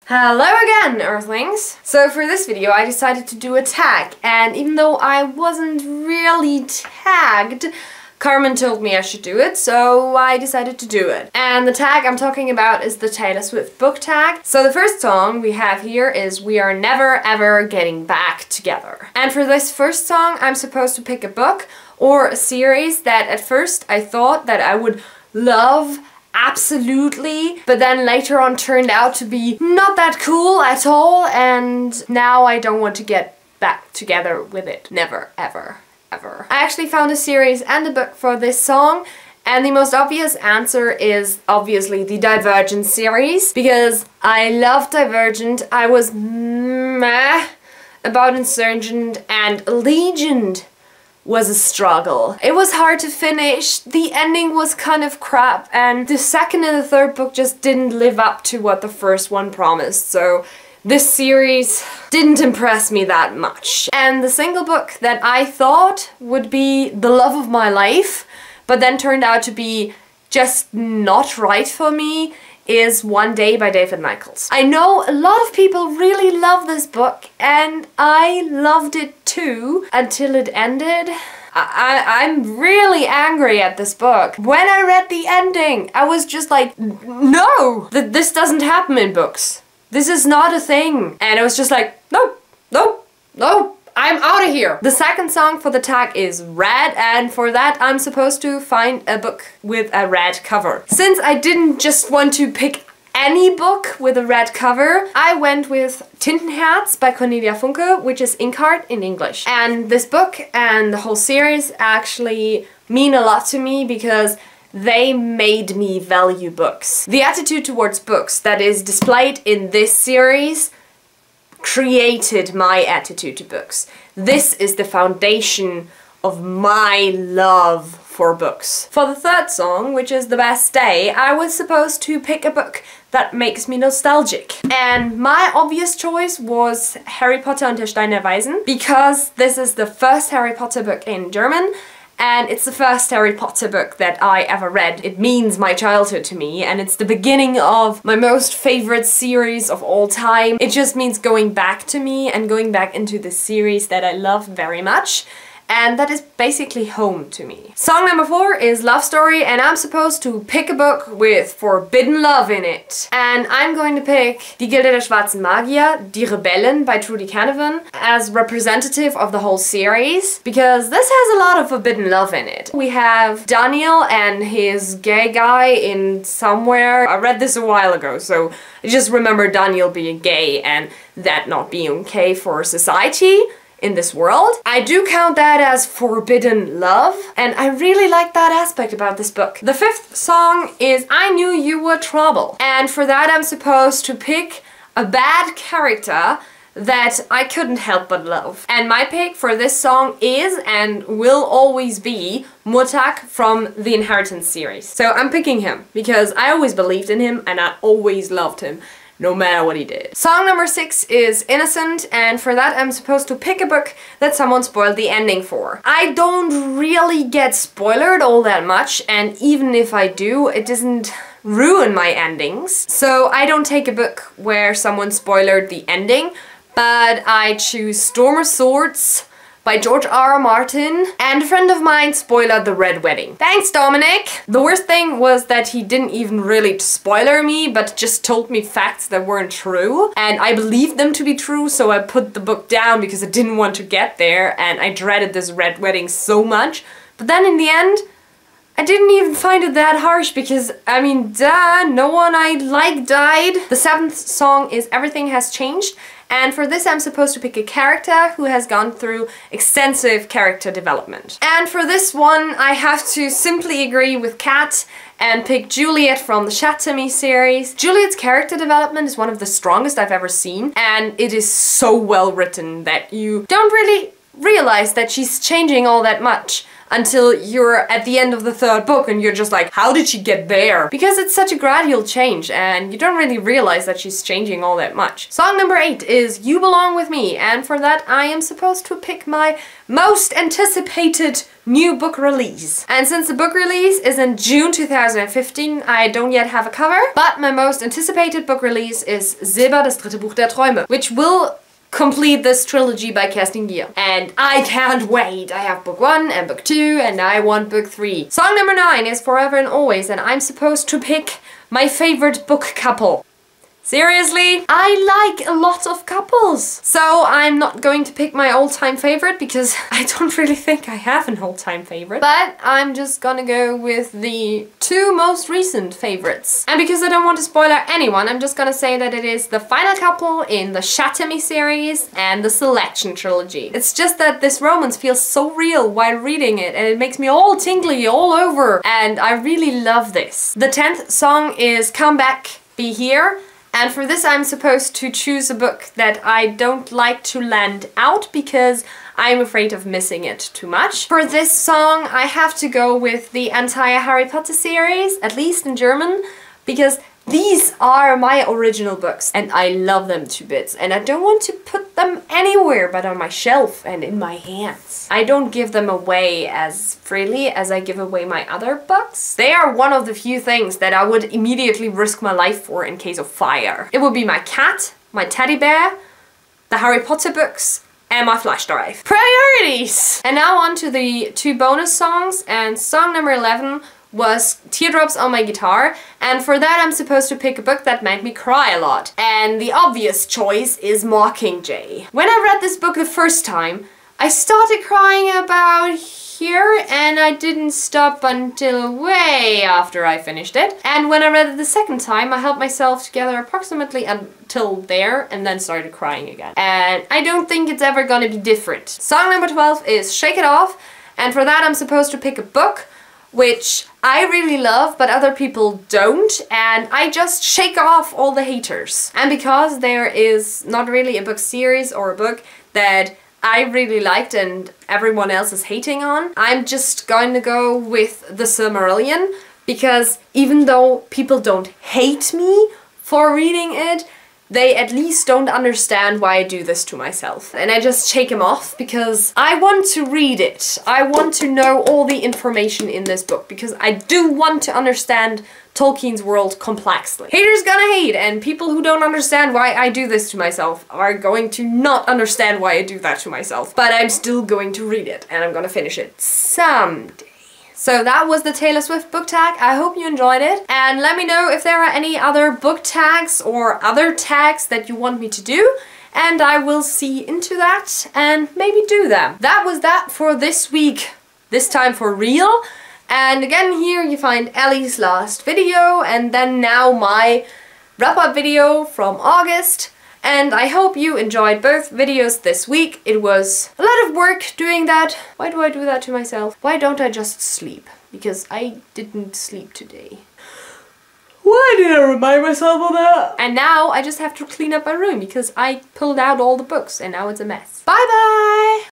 Hello again, Earthlings! So for this video I decided to do a tag, and even though I wasn't really tagged, Carmen told me I should do it, so I decided to do it. And the tag I'm talking about is the Taylor Swift book tag. So the first song we have here is We Are Never Ever Getting Back Together. And for this first song I'm supposed to pick a book or a series that at first I thought that I would love absolutely, but then later on turned out to be not that cool at all, and now I don't want to get back together with it. Never, ever, ever. I actually found a series and a book for this song, and the most obvious answer is obviously the Divergent series, because I love Divergent. I was meh about Insurgent, and Allegiant was a struggle. It was hard to finish, the ending was kind of crap, and the second and the third book just didn't live up to what the first one promised, so this series didn't impress me that much. And the single book that I thought would be the love of my life, but then turned out to be just not right for me, is One Day by David Michaels. I know a lot of people really love this book, and I loved it too, until it ended. I'm really angry at this book. When I read the ending, I was just like, no! This doesn't happen in books. This is not a thing. And I was just like, no, no, no. I'm out of here! The second song for the tag is Red, and for that I'm supposed to find a book with a red cover. Since I didn't just want to pick any book with a red cover, I went with Tintenherz by Cornelia Funke, which is Inkheart in English. And this book and the whole series actually mean a lot to me because they made me value books. The attitude towards books that is displayed in this series created my attitude to books. This is the foundation of my love for books. For the third song, which is The Best Day, I was supposed to pick a book that makes me nostalgic. And my obvious choice was Harry Potter und der Stein der Weisen, because this is the first Harry Potter book in German, and it's the first Harry Potter book that I ever read. It means my childhood to me, and it's the beginning of my most favorite series of all time. It just means going back to me and going back into the series that I love very much. And that is basically home to me. Song number 4 is Love Story, and I'm supposed to pick a book with forbidden love in it. And I'm going to pick Die Gilde der Schwarzen Magier, Die Rebellen by Trudy Canavan as representative of the whole series, because this has a lot of forbidden love in it. We have Daniel and his gay guy in somewhere. I read this a while ago, so I just remember Daniel being gay and that not being okay for society in this world. I do count that as forbidden love, and I really like that aspect about this book. The fifth song is I Knew You Were Trouble, and for that I'm supposed to pick a bad character that I couldn't help but love. And my pick for this song is and will always be Murtagh from the Inheritance series. So I'm picking him because I always believed in him and I always loved him, no matter what he did. Song number 6 is Innocent, and for that I'm supposed to pick a book that someone spoiled the ending for. I don't really get spoiled all that much, and even if I do, it doesn't ruin my endings. So I don't take a book where someone spoiled the ending, but I choose Storm of Swords by George R.R. Martin, and a friend of mine spoiled The Red Wedding. Thanks, Dominic! The worst thing was that he didn't even really spoiler me, but just told me facts that weren't true, and I believed them to be true, so I put the book down because I didn't want to get there, and I dreaded this Red Wedding so much. But then in the end, I didn't even find it that harsh because, I mean, duh, no one I like died. The 7th song is Everything Has Changed, and for this I'm supposed to pick a character who has gone through extensive character development. And for this one I have to simply agree with Kat and pick Juliet from the Shatter Me series. Juliet's character development is one of the strongest I've ever seen, and it is so well written that you don't really realize that she's changing all that much until you're at the end of the 3rd book and you're just like, how did she get there? Because it's such a gradual change and you don't really realize that she's changing all that much. Song number 8 is You Belong With Me, and for that I am supposed to pick my most anticipated new book release. And since the book release is in June 2015, I don't yet have a cover, but my most anticipated book release is Silber, das dritte Buch der Träume, which will complete this trilogy by Kerstin Gier. And I can't wait! I have book 1 and book 2 and I want book 3. Song number 9 is Forever and Always, and I'm supposed to pick my favorite book couple. Seriously? I like a lot of couples! So I'm not going to pick my all-time favorite because I don't really think I have an all-time favorite. But I'm just gonna go with the 2 most recent favorites. And because I don't want to spoiler anyone, I'm just gonna say that it is the final couple in the Shatemi series and the Selection trilogy. It's just that this romance feels so real while reading it, and it makes me all tingly all over. And I really love this. The 10th song is Come Back, Be Here. And for this I'm supposed to choose a book that I don't like to land out because I'm afraid of missing it too much. For this song I have to go with the entire Harry Potter series, at least in German, because these are my original books and I love them to bits, and I don't want to put them anywhere but on my shelf and in my hands. I don't give them away as freely as I give away my other books. They are one of the few things that I would immediately risk my life for in case of fire. It would be my cat, my teddy bear, the Harry Potter books, and my flash drive. Priorities! And now on to the 2 bonus songs, and song number 11 was Teardrops on My Guitar, and for that I'm supposed to pick a book that made me cry a lot. And the obvious choice is Mockingjay. When I read this book the first time, I started crying about here and I didn't stop until way after I finished it. And when I read it the second time, I held myself together approximately until there and then started crying again. And I don't think it's ever gonna be different. Song number 12 is Shake It Off, and for that I'm supposed to pick a book which I really love but other people don't, and I just shake off all the haters. And because there is not really a book series or a book that I really liked and everyone else is hating on, I'm just going to go with The Silmarillion, because even though people don't hate me for reading it, they at least don't understand why I do this to myself. And I just shake them off because I want to read it. I want to know all the information in this book because I do want to understand Tolkien's world complexly. Haters gonna hate, and people who don't understand why I do this to myself are going to not understand why I do that to myself. But I'm still going to read it and I'm gonna finish it someday. So that was the Taylor Swift book tag. I hope you enjoyed it. And let me know if there are any other book tags or other tags that you want me to do. And I will see into that and maybe do them. That was that for this week. This time for real. And again, here you find Ellie's last video and then now my wrap-up video from August. And I hope you enjoyed both videos this week. It was a lot of work doing that. Why do I do that to myself? Why don't I just sleep? Because I didn't sleep today. Why did I remind myself of that? And now I just have to clean up my room because I pulled out all the books and now it's a mess. Bye bye!